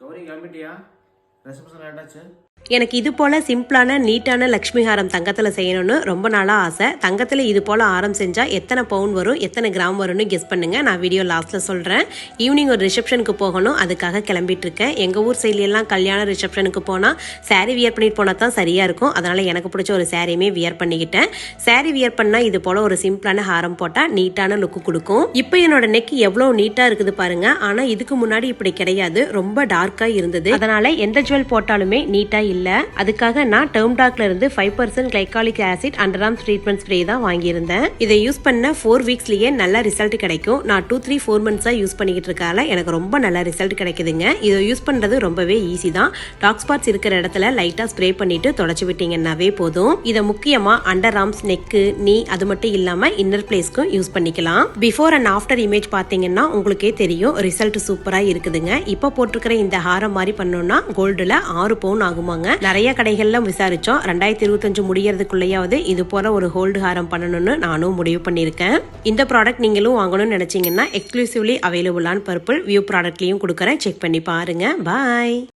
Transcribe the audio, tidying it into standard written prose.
Gowri கிளம்பிட்டியா? Reception ஆயிட்டாச்சு. எனக்கு இது போல் சிம்பிளான நீட்டான லக்ஷ்மி ஹாரம் தங்கத்தில் செய்யணும்னு ரொம்ப நாளாக ஆசை. தங்கத்தில் இது போல் ஹாரம் செஞ்சால் எத்தனை பவுன் வரும், எத்தனை கிராம் வரும்னு கெஸ் பண்ணுங்கள். நான் வீடியோ லாஸ்ட்டில் சொல்கிறேன். ஈவினிங் ஒரு ரிசப்ஷனுக்கு போகணும், அதுக்காக கிளம்பிட்டுருக்கேன். எங்கள் ஊர் சைட்லாம் கல்யாண ரிசப்ஷனுக்கு போனால் சாரீ வியர் பண்ணிட்டு போனால் தான் சரியாக இருக்கும். அதனால் எனக்கு பிடிச்ச ஒரு சாரியுமே வியர் பண்ணிக்கிட்டேன். சாரீ வியர் பண்ணால் இது போல் ஒரு சிம்பிளான ஹாரம் போட்டால் நீட்டான லுக்கு கொடுக்கும். இப்போ என்னோட நெக் எவ்வளோ நீட்டாக இருக்குது பாருங்கள். ஆனால் இதுக்கு முன்னாடி இப்படி கிடையாது, ரொம்ப டார்க்காக இருந்தது. அதனால் எந்த ஜுவல் போட்டாலுமே நீட்டாக இல்லை. அதுக்காக நான் டர்ம் டாக்ல இருந்து 5% glycolic acid under arms treatment spray தான் வாங்கியிருந்தேன். இதை யூஸ் பண்ண 4 வீக்ஸ்லயே நல்ல ரிசல்ட் கிடைக்கும். நான் 2-3-4 மந்த்ஸா யூஸ் பண்ணிக்கிட்டு இருக்கால எனக்கு ரொம்ப நல்ல ரிசல்ட் கிடைக்குதுங்க. இதை யூஸ் பண்றது ரொம்பவே ஈஸி தான். டாக் ஸ்பாட்ஸ் இருக்கிற இடத்துல லைட்டா ஸ்ப்ரே பண்ணிட்டு தொடச்சு விட்டீங்கன்னாவே போதும். இதை முக்கியமா அண்டர் ஆர்ம்ஸ், நெக்கு, நீ அது மட்டும் இல்லாம இன்னர் பிளேஸ்க்கும் யூஸ் பண்ணிக்கலாம். பிஃபோர் அண்ட் ஆஃப்டர் இமேஜ் பாத்தீங்கன்னா உங்களுக்கே தெரியும், ரிசல்ட் சூப்பரா இருக்குதுங்க. இப்போ போட்டிருக்கிற இந்த ஹாரம் மாதிரி பண்ணோம்னா கோல்டுல 6 பவுன் ஆகுமாங்க. நிறைய கடைகள்ல விசாரிச்சோம். 2025 முடியறதுக்குள்ளேயாவது இது போல ஒரு ஹோல்டு ஹாரம் பண்ணணும்னு நானும் முடிவு பண்ணியிருக்கேன். இந்த ப்ராடக்ட் நீங்களும் வாங்கணும்னு நினைச்சீங்கன்னா எக்ஸ்க்ளூசிவ்லி அவைலபிளான பர்பிள் வியூ ப்ராடக்ட்லயும் கொடுக்குறேன். செக் பண்ணி பாருங்க. பாய்.